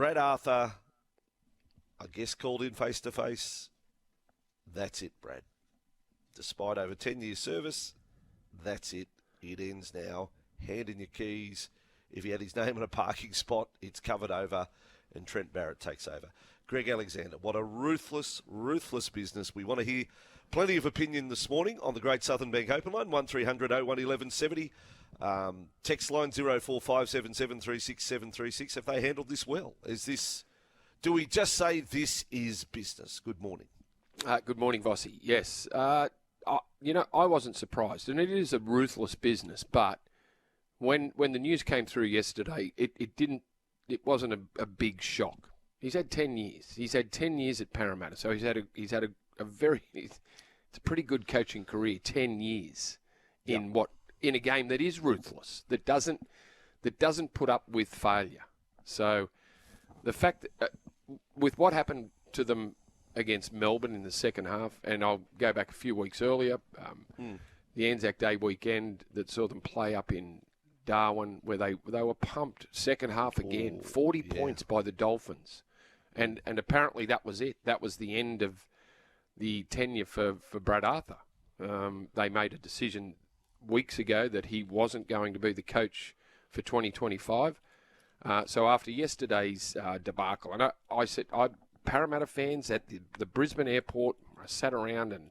Brad Arthur, I guess, called in face-to-face. That's it, Brad. Despite over 10 years' service, that's it. It ends now. Hand in your keys. If he had his name in a parking spot, it's covered over, and Trent Barrett takes over. Greg Alexander, what a ruthless, ruthless business. We want to hear plenty of opinion this morning on the Great Southern Bank Open line, 1300 01 1170. Text line 0457736736. Have they handled this well? Do we just say this is business? Good morning. Good morning, Vossi. Yes. I wasn't surprised, and it is a ruthless business, but when the news came through yesterday, it wasn't a big shock. He's had 10 years. He's had 10 years at Parramatta, so he's had a very it's a pretty good coaching career. 10 years in a game that is ruthless, that doesn't put up with failure. So the fact that with what happened to them against Melbourne in the second half, and I'll go back a few weeks earlier, the Anzac Day weekend that saw them play up in Darwin, where they were pumped second half again, 40 points by the Dolphins. And apparently that was it. That was the end of the tenure for Brad Arthur. They made a decision weeks ago that he wasn't going to be the coach for 2025. So after yesterday's debacle, and I said, Parramatta fans at the Brisbane airport, I sat around and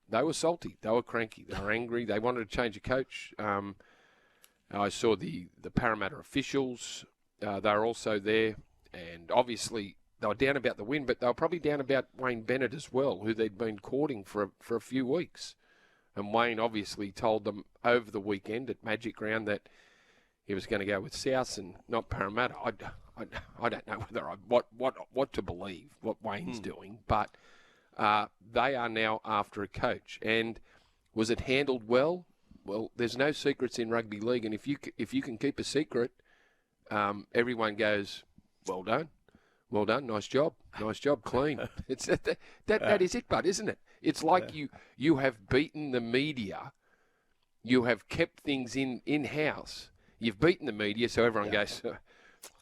they were salty. They were cranky. They were angry. They wanted to change a coach. I saw the Parramatta officials. They were also there. And obviously they were down about the win, but they were probably down about Wayne Bennett as well, who they'd been courting for a few weeks. And Wayne obviously told them over the weekend at Magic Round that he was going to go with South and not Parramatta. I don't know what to believe, what Wayne's doing, but they are now after a coach. And was it handled well? Well, there's no secrets in rugby league, and if you can keep a secret, everyone goes, well done, nice job, clean. It's that is it, bud, isn't it? It's like you have beaten the media, you have kept things in-house. You've beaten the media, so everyone goes,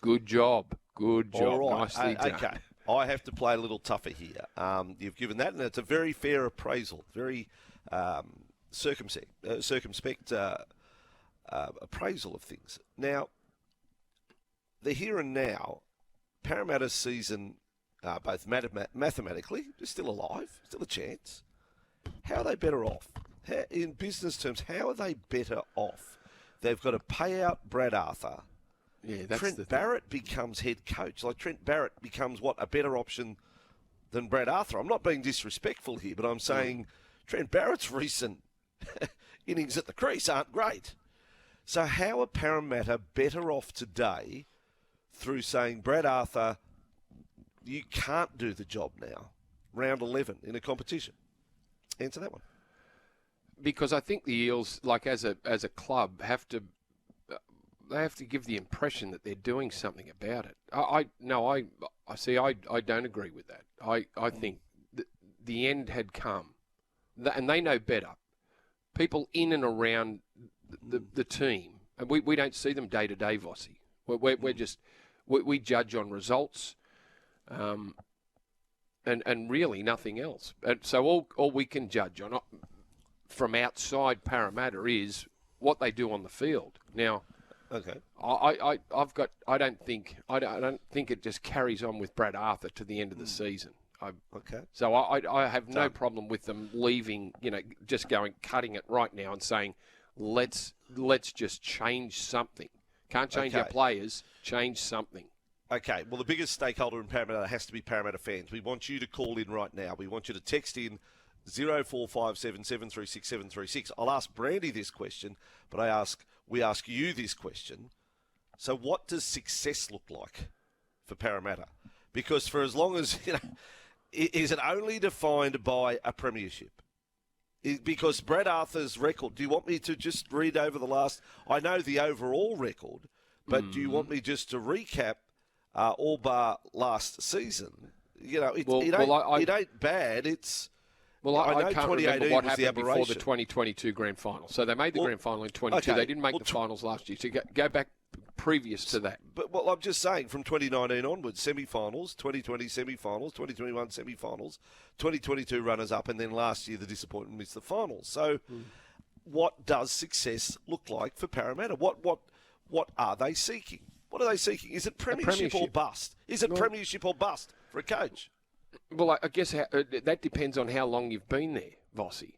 good job, All right. nicely done. Okay, I have to play a little tougher here. You've given that, and it's a very fair appraisal, very circumspect appraisal of things. Now, the here and now, Parramatta's season, both mathematically, they're still alive, still a chance. How are they better off? In business terms, how are they better off? They've got to pay out Brad Arthur. Yeah, that's Trent Barrett becomes head coach. Like, Trent Barrett becomes, a better option than Brad Arthur? I'm not being disrespectful here, but I'm saying Trent Barrett's recent innings at the crease aren't great. So how are Parramatta better off today through saying, Brad Arthur, you can't do the job now, round 11 in a competition? Answer that one. Because I think the Eels, like as a club, have to give the impression that they're doing something about it. I don't agree with that. I think the end had come, and they know better. People in and around the team, and we don't see them day to day, Vossi. We judge on results, and really nothing else. And so all we can judge on from outside Parramatta is what they do on the field. Now, okay, I don't think it just carries on with Brad Arthur to the end of the season. Okay. So I have no problem with them leaving, just cutting it right now and saying, let's just change something. Can't change our players, change something. Okay, well, the biggest stakeholder in Parramatta has to be Parramatta fans. We want you to call in right now. We want you to text in 0457 736 736. I'll ask Brandy this question, but we ask you this question. So what does success look like for Parramatta? Because for as long as, is it only defined by a premiership? Because Brad Arthur's record, do you want me to just read over the last, I know the overall record, but do you want me just to recap all bar last season? It ain't bad. It's... Well, I can't remember what happened before the 2022 grand final. So they made the grand final in 22. They didn't make the finals last year. So go back previous to that. But well, I'm just saying, from 2019 onwards, semi-finals, 2020 semi-finals, 2021 semi-finals, 2022 runners-up, and then last year the disappointment missed the finals. So what does success look like for Parramatta? What are they seeking? What are they seeking? Is it premiership or bust? Is it premiership or bust for a coach? Well, I guess that depends on how long you've been there, Vossi.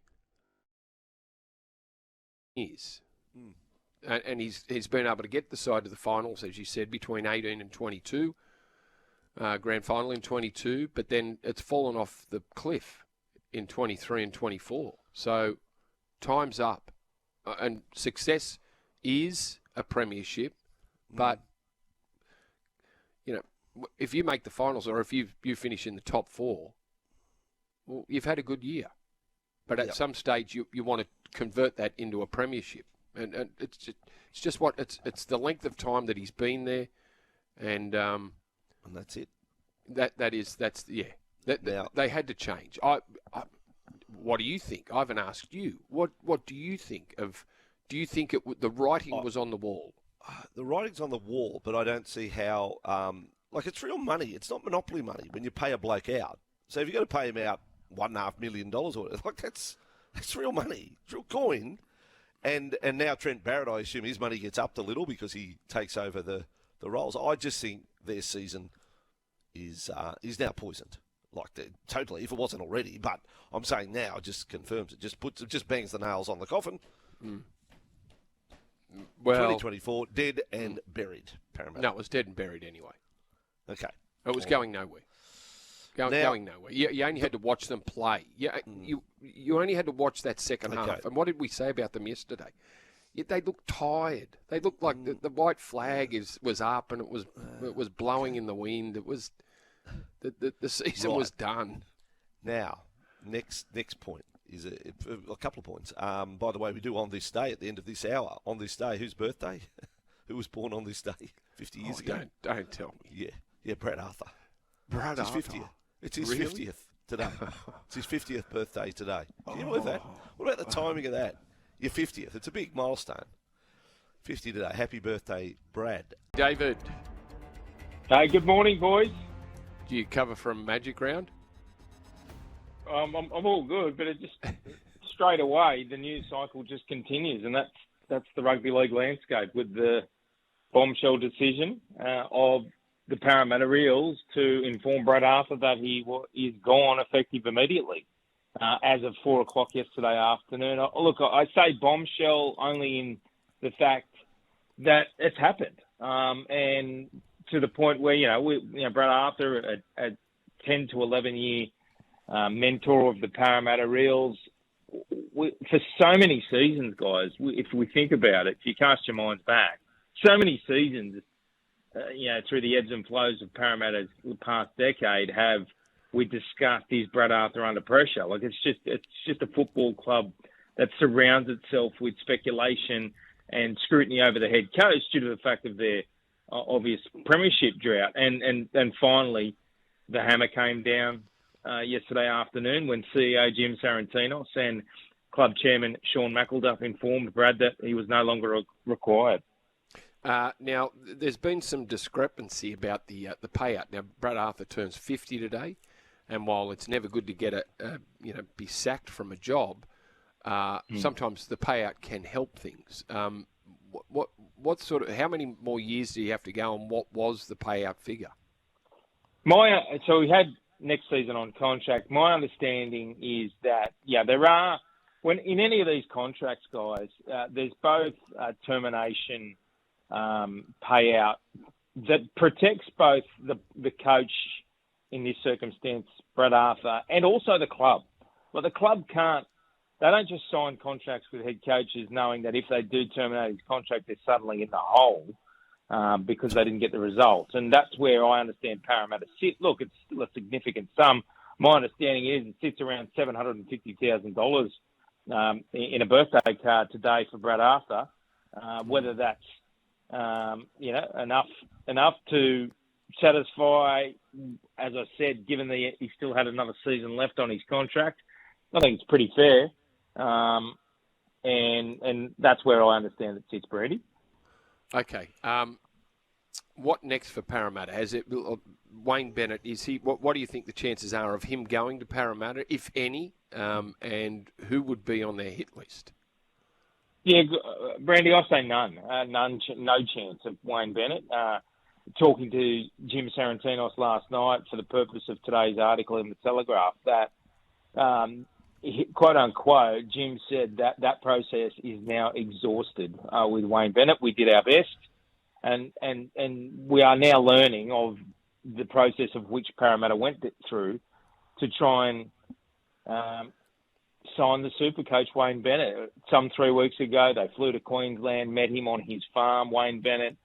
And he's been able to get the side to the finals, as you said, between 18 and 22, grand final in 22, but then it's fallen off the cliff in 23 and 24. So time's up. And success is a premiership, but, you know, if you make the finals or if you finish in the top four, well, you've had a good year. But at some stage, you want to convert that into a premiership. And it's just it's the length of time that he's been there, and that's it. They had to change. What do you think? I haven't asked you. What do you think of? Do you think the writing was on the wall? The writing's on the wall, but I don't see how. It's real money. It's not monopoly money when you pay a bloke out. So if you've got to pay him out $1.5 million or that's real money. It's real coin. And now Trent Barrett, I assume his money gets upped a little because he takes over the roles. I just think their season is now poisoned. Totally, if it wasn't already. But I'm saying now it just confirms it. Just bangs the nails on the coffin. Well, 2024, dead and buried, Parramatta. No, it was dead and buried anyway. Okay. It was going nowhere. Going nowhere. You only had to watch them play. You only had to watch that second half. And what did we say about them yesterday? They looked tired. They looked like the white flag was up and it was blowing in the wind. It was the season was done. Now, next point is a couple of points. By the way, we do on this day at the end of this hour. On this day, whose birthday? Who was born on this day 50 years ago? Don't tell me. Yeah, Brad Arthur. Brad Arthur. Arthur. It's his 50th today. It's his 50th birthday today. Can you believe that? What about the timing of that? Your 50th. It's a big milestone. 50 today. Happy birthday, Brad. David. Hey, good morning, boys. Do you cover from Magic Round? I'm all good, but it just straight away the news cycle just continues, and that's the rugby league landscape with the bombshell decision of the Parramatta Eels to inform Brad Arthur that he is gone effective immediately as of 4 o'clock yesterday afternoon. Look, I say bombshell only in the fact that it's happened, and to the point where Brad Arthur, a 10 to 11 year mentor of the Parramatta Eels, for so many seasons, guys. If we think about it, if you cast your minds back, so many seasons. Through the ebbs and flows of Parramatta's past decade, have we discussed is Brad Arthur under pressure? It's just a football club that surrounds itself with speculation and scrutiny over the head coach due to the fact of their obvious premiership drought. And finally, the hammer came down yesterday afternoon when CEO Jim Sarantinos and club chairman Sean McElduff informed Brad that he was no longer required. Now, there's been some discrepancy about the payout. Now, Brad Arthur turns 50 today, and while it's never good to get be sacked from a job, sometimes the payout can help things. How many more years do you have to go, and what was the payout figure? So we had next season on contract. My understanding is that there are in any of these contracts, guys, there's both termination. Payout that protects both the coach in this circumstance, Brad Arthur, and also the club. But the club they don't just sign contracts with head coaches knowing that if they do terminate his contract, they're suddenly in the hole because they didn't get the results. And that's where I understand Parramatta sit. Look, it's still a significant sum. My understanding is it sits around $750,000 in a birthday card today for Brad Arthur. Whether that's enough to satisfy, as I said, given that he still had another season left on his contract, I think it's pretty fair. And that's where I understand it sits, Brady. Okay. What next for Parramatta? Has it Wayne Bennett? Is he? What do you think the chances are of him going to Parramatta, if any? And who would be on their hit list? Yeah, Brandy, I say none. No chance of Wayne Bennett. Talking to Jim Sarantinos last night for the purpose of today's article in the Telegraph, that quote unquote, Jim said that process is now exhausted with Wayne Bennett. We did our best, and we are now learning of the process of which Parramatta went through to try and sign the super coach Wayne Bennett. Some 3 weeks ago, they flew to Queensland, met him on his farm, Wayne Bennett.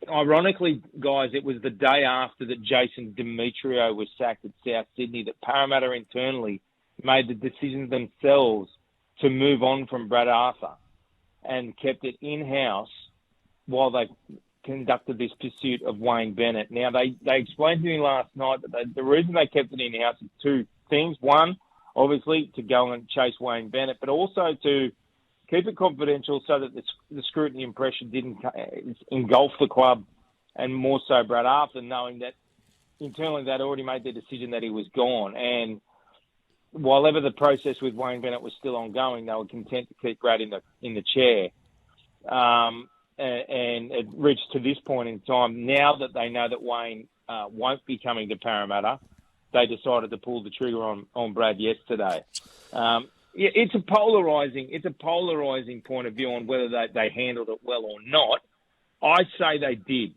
Ironically, guys, it was the day after that Jason Demetrio was sacked at South Sydney that Parramatta internally made the decision themselves to move on from Brad Arthur and kept it in-house while they conducted this pursuit of Wayne Bennett. Now, they explained to me last night that the reason they kept it in-house is two things. One, obviously, to go and chase Wayne Bennett, but also to keep it confidential so that the scrutiny and pressure didn't engulf the club, and more so Brad Arthur, knowing that internally they'd already made their decision that he was gone. And while ever the process with Wayne Bennett was still ongoing, they were content to keep Brad in the chair. And it reached to this point in time. Now that they know that Wayne won't be coming to Parramatta, they decided to pull the trigger on Brad yesterday. It's a polarising point of view on whether they handled it well or not. I say they did,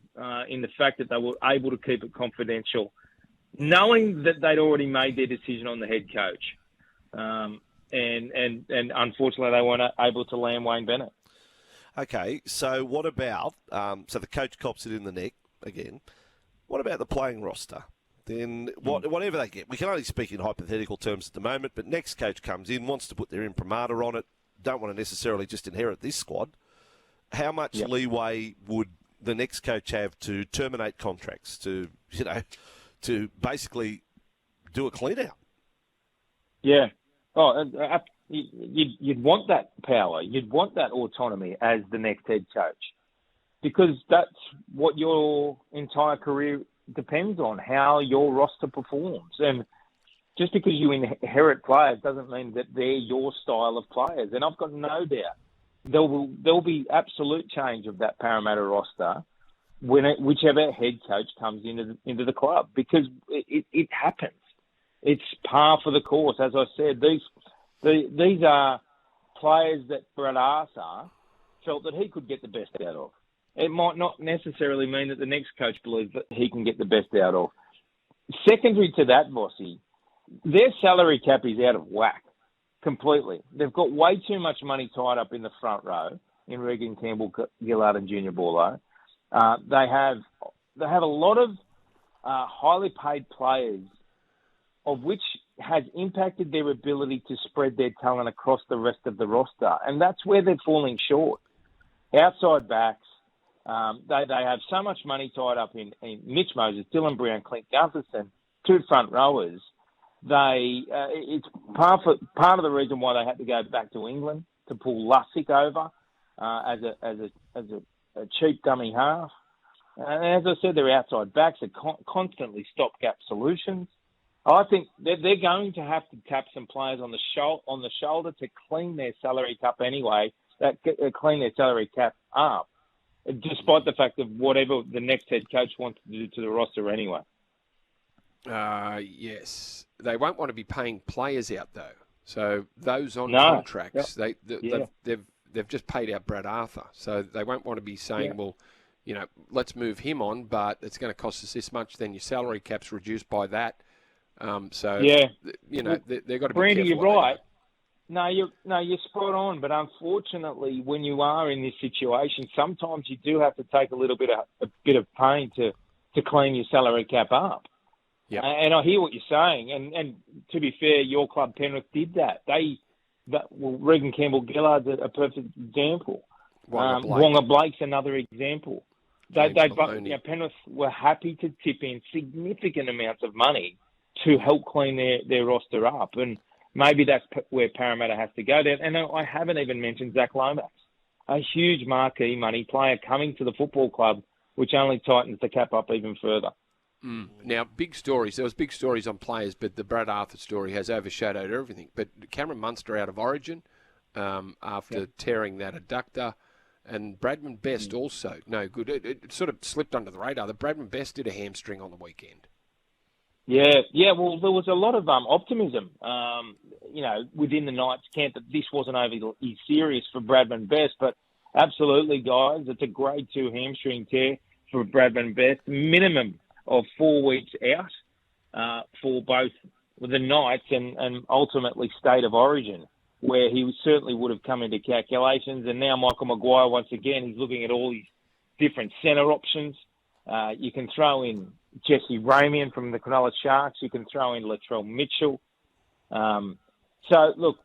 in the fact that they were able to keep it confidential, knowing that they'd already made their decision on the head coach. And unfortunately, they weren't able to land Wayne Bennett. Okay, so what about, so the coach cops it in the neck again. What about the playing roster? Then whatever they get, we can only speak in hypothetical terms at the moment, but next coach comes in, wants to put their imprimatur on it, don't want to necessarily just inherit this squad. How much leeway would the next coach have to terminate contracts, to basically do a clean out? Yeah. Oh, you'd want that power. You'd want that autonomy as the next head coach, because that's what your entire career depends on, how your roster performs. And just because you inherit players doesn't mean that they're your style of players. And I've got no doubt there'll be absolute change of that Parramatta roster whichever head coach comes into the club, because it happens. It's par for the course. As I said, these are players that Brad Arthur felt that he could get the best out of. It might not necessarily mean that the next coach believes that he can get the best out of. Secondary to that, Vossi, their salary cap is out of whack completely. They've got way too much money tied up in the front row in Regan Campbell, Gillard and Junior Borlo. They have a lot of highly paid players, of which has impacted their ability to spread their talent across the rest of the roster. And that's where they're falling short. Outside backs, they have so much money tied up in Mitch Moses, Dylan Brown, Clint Gutherson, two front rowers. It's part of the reason why they had to go back to England to pull Lussick over as a cheap dummy half. And as I said, their outside backs are constantly stopgap solutions. I think they're going to have to tap some players on the shoulder to clean their salary cap anyway. Clean their salary cap up, despite the fact of whatever the next head coach wants to do to the roster anyway. Yes, they won't want to be paying players out though. So those on contracts, they've just paid out Brad Arthur, so they won't want to be saying, well, let's move him on, but it's going to cost us this much. Then your salary cap's reduced by that. They've got to be Brandy, careful. you're right. No, you're spot on. But unfortunately, when you are in this situation, sometimes you do have to take a bit of pain to clean your salary cap up. Yep. And I hear what you're saying. And to be fair, your club Penrith did that. Regan Campbell Gillard's a perfect example. Wonga Blake's another example. Penrith were happy to tip in significant amounts of money to help clean their roster up. And maybe that's where Parramatta has to go there. And I haven't even mentioned Zach Lomax, a huge marquee money player coming to the football club which only tightens the cap up even further. Now, big stories. There was big stories on players, but the Brad Arthur story has overshadowed everything. But Cameron Munster out of Origin after tearing that adductor, and Bradman Best also no good. It sort of slipped under the radar. The Bradman Best did a hamstring on the weekend. Yeah. Well, there was a lot of optimism, within the Knights camp that this wasn't overly serious for Bradman Best. But absolutely, guys, it's a grade 2 hamstring tear for Bradman Best. Minimum of 4 weeks out for both the Knights and ultimately State of Origin, where he certainly would have come into calculations. And now Michael Maguire, once again, he's looking at all these different centre options. You can throw in Jesse Ramian from the Cronulla Sharks. You can throw in Latrell Mitchell. So, look,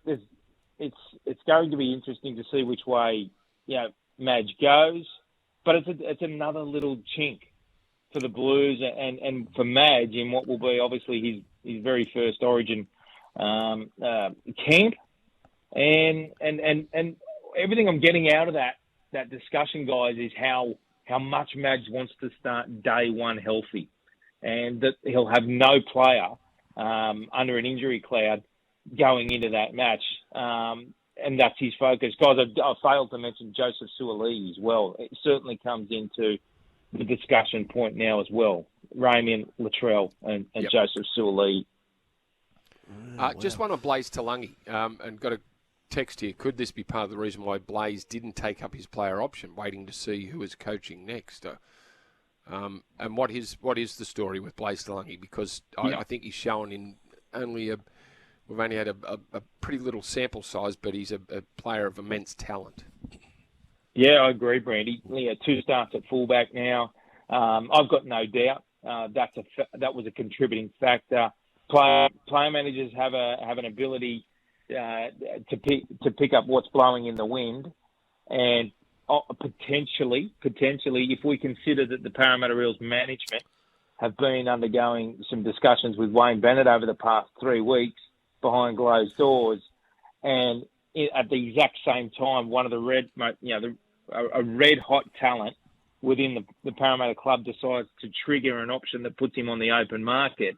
it's going to be interesting to see which way, Madge goes. But it's another little chink for the Blues and for Madge in what will be obviously his very first Origin camp. And everything I'm getting out of that discussion, guys, is how much Madge wants to start day one healthy, and that he'll have no player under an injury cloud going into that match. And that's his focus. Guys, I failed to mention Joseph Suaalii as well. It certainly comes into the discussion point now as well. Ramian, Latrell and Joseph Suaalii. Just one on Blaze Talangi, and got a text here. Could this be part of the reason why Blaze didn't take up his player option, waiting to see who is coaching next? And what is the story with Blaze Talangi? Because I think he's shown in we've only had a pretty little sample size, but he's a player of immense talent. Yeah, I agree, Brandy. 2 starts at fullback now. I've got no doubt that was a contributing factor. Player managers have an ability to pick up what's blowing in the wind, and potentially, if we consider that the Parramatta Eels management have been undergoing some discussions with Wayne Bennett over the past 3 weeks behind closed doors, and at the exact same time, one of the a red hot talent within the Parramatta club decides to trigger an option that puts him on the open market,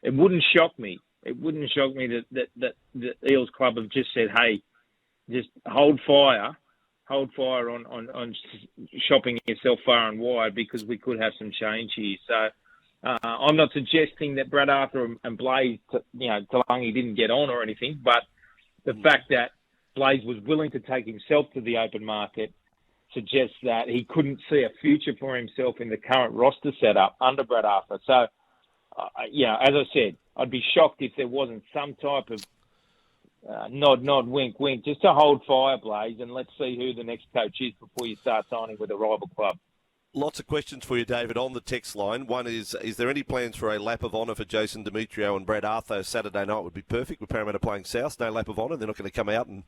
it wouldn't shock me. It wouldn't shock me that the Eels club have just said, hey, just hold fire on shopping yourself far and wide, because we could have some change here. So I'm not suggesting that Brad Arthur and Blaze, Talangi didn't get on or anything, but the fact that Blaze was willing to take himself to the open market suggests that he couldn't see a future for himself in the current roster setup under Brad Arthur. So, as I said, I'd be shocked if there wasn't some type of nod, wink, wink, just to hold fire, Blaze, and let's see who the next coach is before you start signing with a rival club. Lots of questions for you, David, on the text line. One is there any plans for a lap of honour for Jason Demetrio and Brad Arthur? Saturday night would be perfect with Parramatta playing South. No lap of honour. They're not going to come out and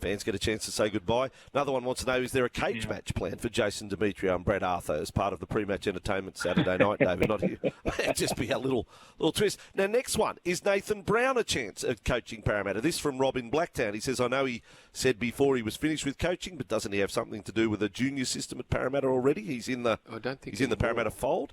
fans get a chance to say goodbye. Another one wants to know, is there a cage match planned for Jason Demetrio and Brad Arthur as part of the pre-match entertainment Saturday night, David? Not here. It'd just be a little twist. Now, next one. Is Nathan Brown a chance at coaching Parramatta? This from Rob in Blacktown. He says, I know he said before he was finished with coaching, but doesn't he have something to do with the junior system at Parramatta already? He's in the Parramatta fold.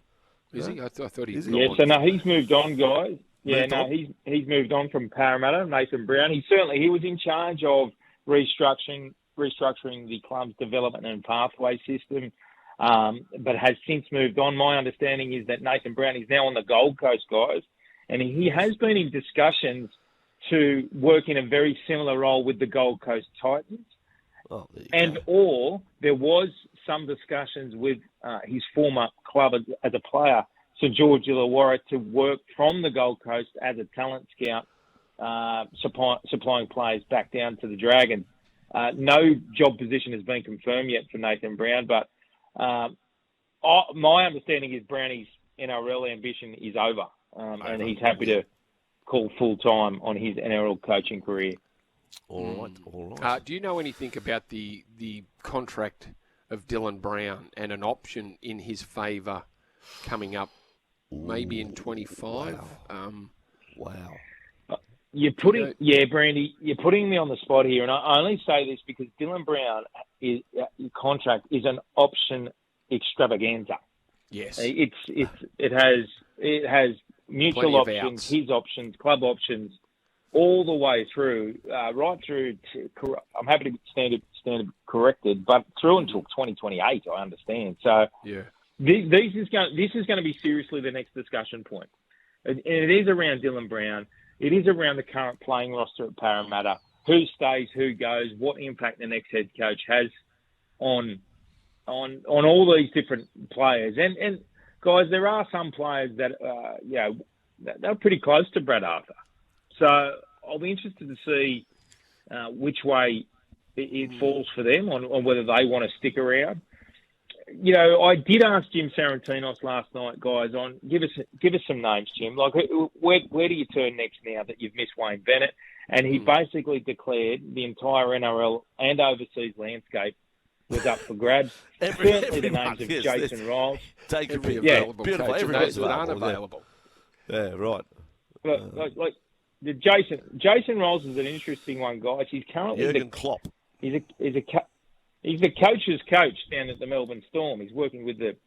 Is he? I thought he was. Yeah, so no, he's moved on, guys. He's moved on from Parramatta, Nathan Brown. He was in charge of restructuring the club's development and pathway system, but has since moved on. My understanding is that Nathan Brown is now on the Gold Coast, guys, and he has been in discussions to work in a very similar role with the Gold Coast Titans. Or there was some discussions with his former club as a player, St George Illawarra, to work from the Gold Coast as a talent scout, supplying players back down to the Dragons. No job position has been confirmed yet for Nathan Brown, but my understanding is Brownie's NRL ambition is over, and he's happy to call full-time on his NRL coaching career. All right. Do you know anything about the contract of Dylan Brown and an option in his favour coming up maybe in 25? Wow. Brandy, you're putting me on the spot here, and I only say this because Dylan Brown contract is an option extravaganza. Yes. It has mutual Plenty of options, outs. his options, club options, all the way through, right through to. I'm happy to stand corrected, but through until 2028, I understand. So Yeah. this is going to be seriously the next discussion point, and it is around Dylan Brown. It is around the current playing roster at Parramatta. Who stays, who goes, what impact the next head coach has on all these different players. And guys, there are some players that they're pretty close to Brad Arthur. So I'll be interested to see which way it falls for them on whether they want to stick around. You know, I did ask Jim Sarantinos last night, guys, on give us some names, Jim. Like, where do you turn next now that you've missed Wayne Bennett? And he basically declared the entire NRL and overseas landscape was up for grabs. Certainly the names of Jason Riles. Take Every it. Yeah, available beautiful. coach, and Everybody's those that aren't available. available. Yeah, right. Like the Jason Riles is an interesting one, guys. He's currently Jurgen Klopp. He's the coach's coach down at the Melbourne Storm. He's working with the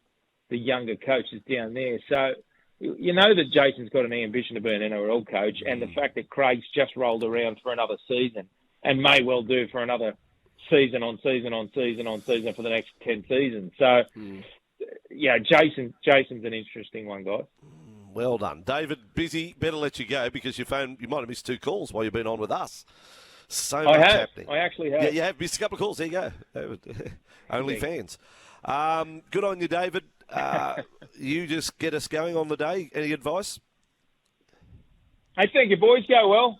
younger coaches down there. So you know that Jason's got an ambition to be an NRL coach, and the fact that Craig's just rolled around for another season and may well do for another season on season on season on season for the next 10 seasons. So, yeah, Jason's an interesting one, guys. Well done. David, busy. Better let you go because your phone, you might have missed 2 calls while you've been on with us. So much happening. I actually have. Yeah, you have missed a couple of calls. There you go. Only fans. Good on you, David. You just get us going on the day. Any advice? Hey, thank you, boys. Go well.